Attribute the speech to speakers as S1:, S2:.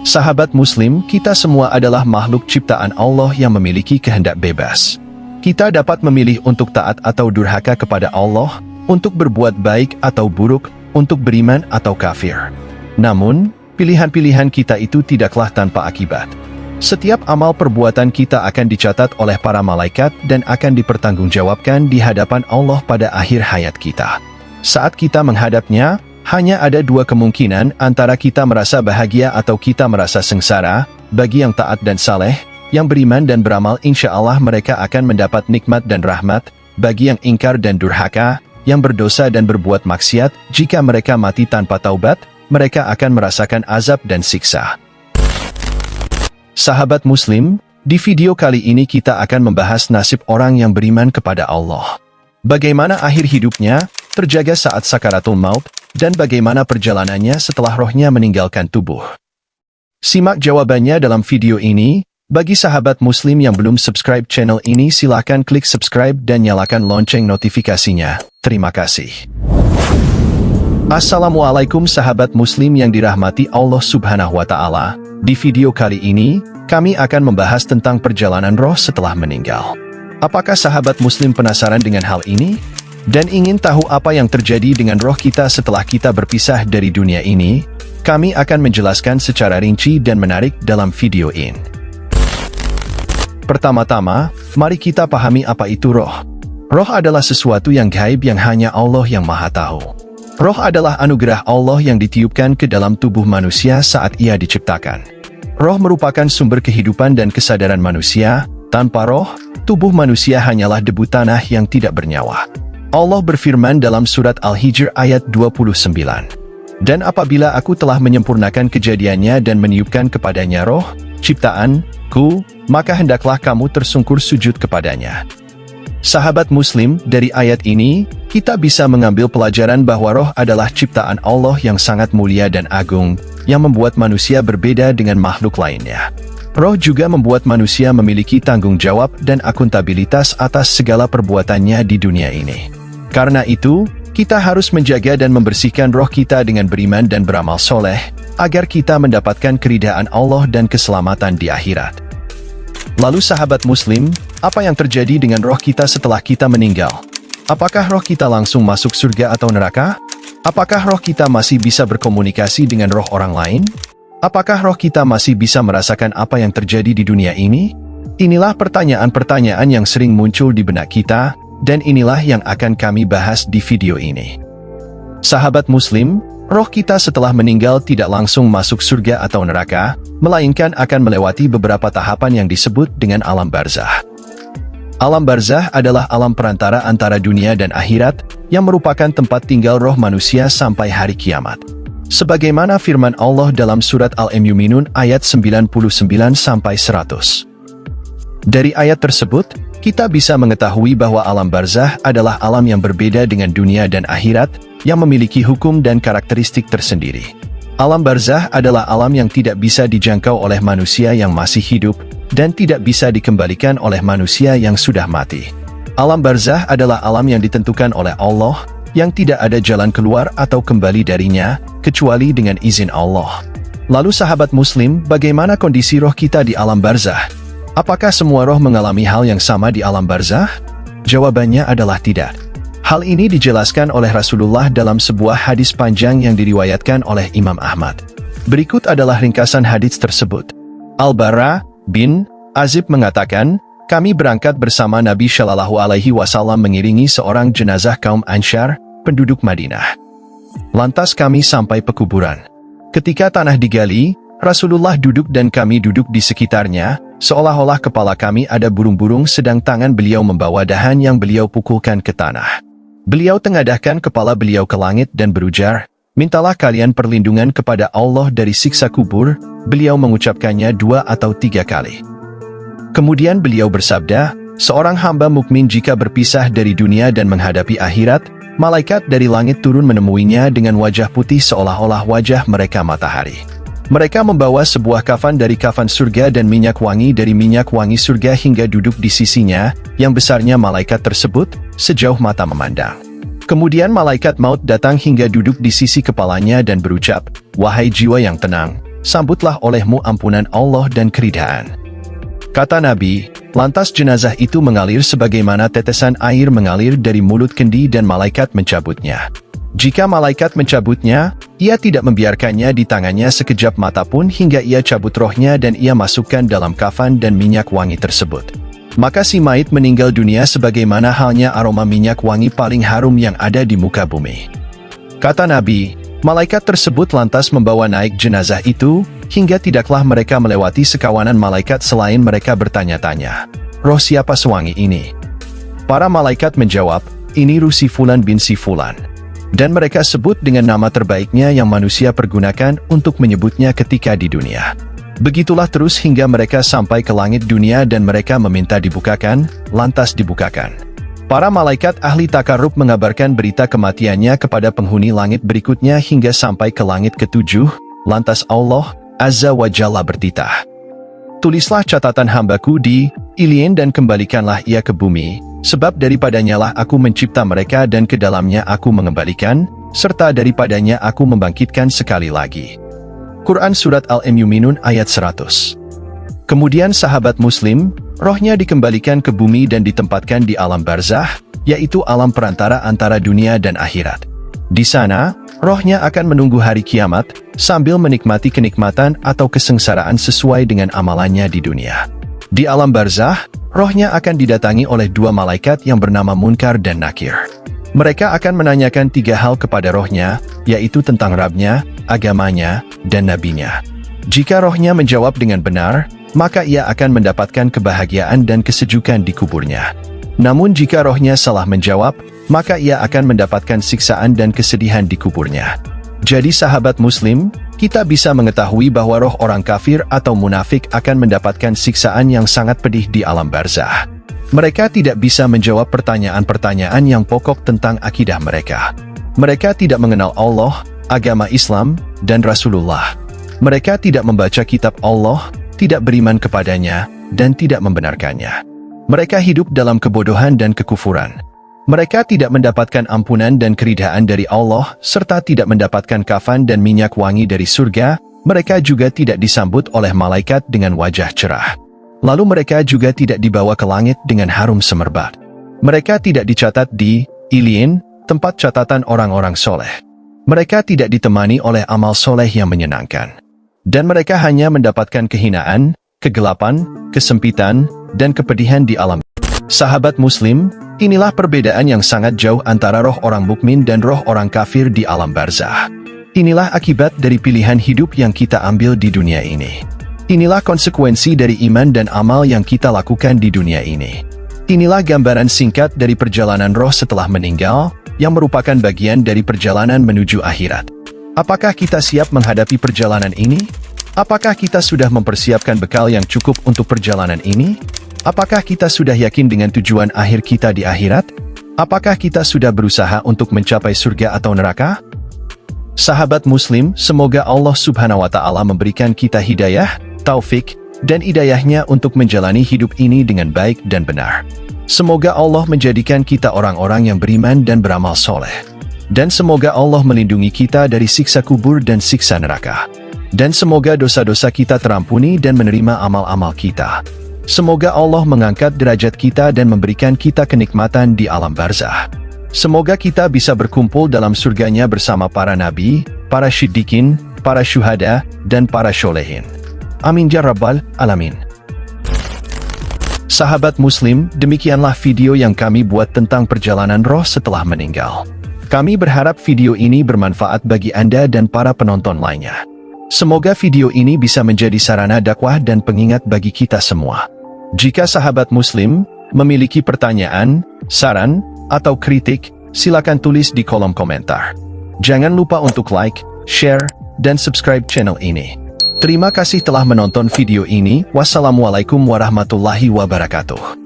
S1: Sahabat Muslim, kita semua adalah makhluk ciptaan Allah yang memiliki kehendak bebas. Kita dapat memilih untuk taat atau durhaka kepada Allah, untuk berbuat baik atau buruk, untuk beriman atau kafir. Namun, pilihan-pilihan kita itu tidaklah tanpa akibat. Setiap amal perbuatan kita akan dicatat oleh para malaikat dan akan dipertanggungjawabkan di hadapan Allah pada akhir hayat kita. Saat kita menghadapnya, hanya ada dua kemungkinan antara kita merasa bahagia atau kita merasa sengsara. Bagi yang taat dan saleh, yang beriman dan beramal, insya Allah mereka akan mendapat nikmat dan rahmat. Bagi yang ingkar dan durhaka, yang berdosa dan berbuat maksiat, jika mereka mati tanpa taubat, mereka akan merasakan azab dan siksa. Sahabat Muslim, di video kali ini kita akan membahas nasib orang yang beriman kepada Allah. Bagaimana akhir hidupnya, terjaga saat sakaratul maut, dan bagaimana perjalanannya setelah rohnya meninggalkan tubuh. Simak jawabannya dalam video ini. Bagi sahabat Muslim yang belum subscribe channel ini, silakan klik subscribe dan nyalakan lonceng notifikasinya. Terima kasih. Assalamualaikum sahabat Muslim yang dirahmati Allah Subhanahu wa Ta'ala. Di video kali ini, kami akan membahas tentang perjalanan roh setelah meninggal. Apakah sahabat Muslim penasaran dengan hal ini? Dan ingin tahu apa yang terjadi dengan roh kita setelah kita berpisah dari dunia ini? Kami akan menjelaskan secara rinci dan menarik dalam video ini. Pertama-tama, mari kita pahami apa itu roh. Roh adalah sesuatu yang gaib yang hanya Allah yang Maha Tahu. Roh adalah anugerah Allah yang ditiupkan ke dalam tubuh manusia saat ia diciptakan. Roh merupakan sumber kehidupan dan kesadaran manusia. Tanpa roh, tubuh manusia hanyalah debu tanah yang tidak bernyawa. Allah berfirman dalam surat Al-Hijr ayat 29. Dan apabila aku telah menyempurnakan kejadiannya dan meniupkan kepadanya roh, ciptaanku, maka hendaklah kamu tersungkur sujud kepadanya. Sahabat Muslim, dari ayat ini, kita bisa mengambil pelajaran bahwa roh adalah ciptaan Allah yang sangat mulia dan agung, yang membuat manusia berbeda dengan makhluk lainnya. Roh juga membuat manusia memiliki tanggung jawab dan akuntabilitas atas segala perbuatannya di dunia ini. Karena itu, kita harus menjaga dan membersihkan roh kita dengan beriman dan beramal soleh, agar kita mendapatkan keridhaan Allah dan keselamatan di akhirat. Lalu sahabat Muslim, apa yang terjadi dengan roh kita setelah kita meninggal? Apakah roh kita langsung masuk surga atau neraka? Apakah roh kita masih bisa berkomunikasi dengan roh orang lain? Apakah roh kita masih bisa merasakan apa yang terjadi di dunia ini? Inilah pertanyaan-pertanyaan yang sering muncul di benak kita, dan inilah yang akan kami bahas di video ini. Sahabat Muslim, roh kita setelah meninggal tidak langsung masuk surga atau neraka, melainkan akan melewati beberapa tahapan yang disebut dengan alam barzah. Alam barzah adalah alam perantara antara dunia dan akhirat, yang merupakan tempat tinggal roh manusia sampai hari kiamat. Sebagaimana firman Allah dalam surat Al-Mu'minun ayat 99-100. Dari ayat tersebut, kita bisa mengetahui bahwa alam barzah adalah alam yang berbeda dengan dunia dan akhirat, yang memiliki hukum dan karakteristik tersendiri. Alam barzah adalah alam yang tidak bisa dijangkau oleh manusia yang masih hidup, dan tidak bisa dikembalikan oleh manusia yang sudah mati. Alam barzah adalah alam yang ditentukan oleh Allah, yang tidak ada jalan keluar atau kembali darinya, kecuali dengan izin Allah. Lalu sahabat Muslim, bagaimana kondisi roh kita di alam barzah? Apakah semua roh mengalami hal yang sama di alam barzah? Jawabannya adalah tidak. Hal ini dijelaskan oleh Rasulullah dalam sebuah hadis panjang yang diriwayatkan oleh Imam Ahmad. Berikut adalah ringkasan hadis tersebut. Al-Bara bin Azib mengatakan, kami berangkat bersama Nabi Shallallahu Alaihi Wasallam mengiringi seorang jenazah kaum Ansyar, penduduk Madinah. Lantas kami sampai pekuburan. Ketika tanah digali, Rasulullah duduk dan kami duduk di sekitarnya, seolah-olah kepala kami ada burung-burung sedang tangan beliau membawa dahan yang beliau pukulkan ke tanah. Beliau tengadahkan kepala beliau ke langit dan berujar, mintalah kalian perlindungan kepada Allah dari siksa kubur. Beliau mengucapkannya 2 atau 3 kali. Kemudian beliau bersabda, seorang hamba mukmin jika berpisah dari dunia dan menghadapi akhirat, malaikat dari langit turun menemuinya dengan wajah putih seolah-olah wajah mereka matahari. Mereka membawa sebuah kafan dari kafan surga dan minyak wangi dari minyak wangi surga hingga duduk di sisinya, yang besarnya malaikat tersebut, sejauh mata memandang. Kemudian malaikat maut datang hingga duduk di sisi kepalanya dan berucap, wahai jiwa yang tenang, sambutlah olehmu ampunan Allah dan keridhaan. Kata Nabi, lantas jenazah itu mengalir sebagaimana tetesan air mengalir dari mulut kendi dan malaikat mencabutnya. Jika malaikat mencabutnya, ia tidak membiarkannya di tangannya sekejap mata pun hingga ia cabut rohnya dan ia masukkan dalam kafan dan minyak wangi tersebut. Maka si mayit meninggal dunia sebagaimana halnya aroma minyak wangi paling harum yang ada di muka bumi. Kata Nabi, malaikat tersebut lantas membawa naik jenazah itu, hingga tidaklah mereka melewati sekawanan malaikat selain mereka bertanya-tanya, roh siapa sewangi ini? Para malaikat menjawab, ini ruh si Fulan bin si Fulan. Dan mereka sebut dengan nama terbaiknya yang manusia pergunakan untuk menyebutnya ketika di dunia. Begitulah terus hingga mereka sampai ke langit dunia dan mereka meminta dibukakan, lantas dibukakan. Para malaikat ahli takarrub mengabarkan berita kematiannya kepada penghuni langit berikutnya hingga sampai ke langit ketujuh, lantas Allah Azza wa Jalla bertitah. Tulislah catatan hambaku di Ilien dan kembalikanlah ia ke bumi, sebab daripadanya lah aku mencipta mereka dan ke dalamnya aku mengembalikan, serta daripadanya aku membangkitkan sekali lagi. Quran Surat Al-Mu'minun ayat 100. Kemudian sahabat muslim, rohnya dikembalikan ke bumi dan ditempatkan di alam barzah, yaitu alam perantara antara dunia dan akhirat. Di sana, rohnya akan menunggu hari kiamat, sambil menikmati kenikmatan atau kesengsaraan sesuai dengan amalannya di dunia. Di alam barzah, rohnya akan didatangi oleh dua malaikat yang bernama Munkar dan Nakir. Mereka akan menanyakan tiga hal kepada rohnya, yaitu tentang Rabbnya, agamanya, dan nabinya. Jika rohnya menjawab dengan benar, maka ia akan mendapatkan kebahagiaan dan kesejukan di kuburnya. Namun jika rohnya salah menjawab, maka ia akan mendapatkan siksaan dan kesedihan di kuburnya. Jadi sahabat muslim, kita bisa mengetahui bahwa roh orang kafir atau munafik akan mendapatkan siksaan yang sangat pedih di alam barzah. Mereka tidak bisa menjawab pertanyaan-pertanyaan yang pokok tentang akidah mereka. Mereka tidak mengenal Allah, agama Islam, dan Rasulullah. Mereka tidak membaca kitab Allah, tidak beriman kepadanya, dan tidak membenarkannya. Mereka hidup dalam kebodohan dan kekufuran. Mereka tidak mendapatkan ampunan dan keridhaan dari Allah, serta tidak mendapatkan kafan dan minyak wangi dari surga. Mereka juga tidak disambut oleh malaikat dengan wajah cerah. Lalu mereka juga tidak dibawa ke langit dengan harum semerbak. Mereka tidak dicatat di Ilien, tempat catatan orang-orang soleh. Mereka tidak ditemani oleh amal soleh yang menyenangkan. Dan mereka hanya mendapatkan kehinaan, kegelapan, kesempitan, dan kepedihan di alam. Sahabat muslim, inilah perbedaan yang sangat jauh antara roh orang mukmin dan roh orang kafir di alam barzah. Inilah akibat dari pilihan hidup yang kita ambil di dunia ini. Inilah konsekuensi dari iman dan amal yang kita lakukan di dunia ini. Inilah gambaran singkat dari perjalanan roh setelah meninggal, yang merupakan bagian dari perjalanan menuju akhirat. Apakah kita siap menghadapi perjalanan ini? Apakah kita sudah mempersiapkan bekal yang cukup untuk perjalanan ini? Apakah kita sudah yakin dengan tujuan akhir kita di akhirat? Apakah kita sudah berusaha untuk mencapai surga atau neraka? Sahabat muslim, semoga Allah Subhanahu wa Ta'ala memberikan kita hidayah, taufik, dan hidayahnya untuk menjalani hidup ini dengan baik dan benar. Semoga Allah menjadikan kita orang-orang yang beriman dan beramal soleh. Dan semoga Allah melindungi kita dari siksa kubur dan siksa neraka. Dan semoga dosa-dosa kita terampuni dan menerima amal-amal kita. Semoga Allah mengangkat derajat kita dan memberikan kita kenikmatan di alam barzah. Semoga kita bisa berkumpul dalam surganya bersama para nabi, para syiddiqin, para syuhada, dan para syolehin. Amin ya rabbal alamin. Sahabat muslim, demikianlah video yang kami buat tentang perjalanan roh setelah meninggal. Kami berharap video ini bermanfaat bagi Anda dan para penonton lainnya. Semoga video ini bisa menjadi sarana dakwah dan pengingat bagi kita semua. Jika sahabat muslim memiliki pertanyaan, saran, atau kritik, silakan tulis di kolom komentar. Jangan lupa untuk like, share, dan subscribe channel ini. Terima kasih telah menonton video ini. Wassalamualaikum warahmatullahi wabarakatuh.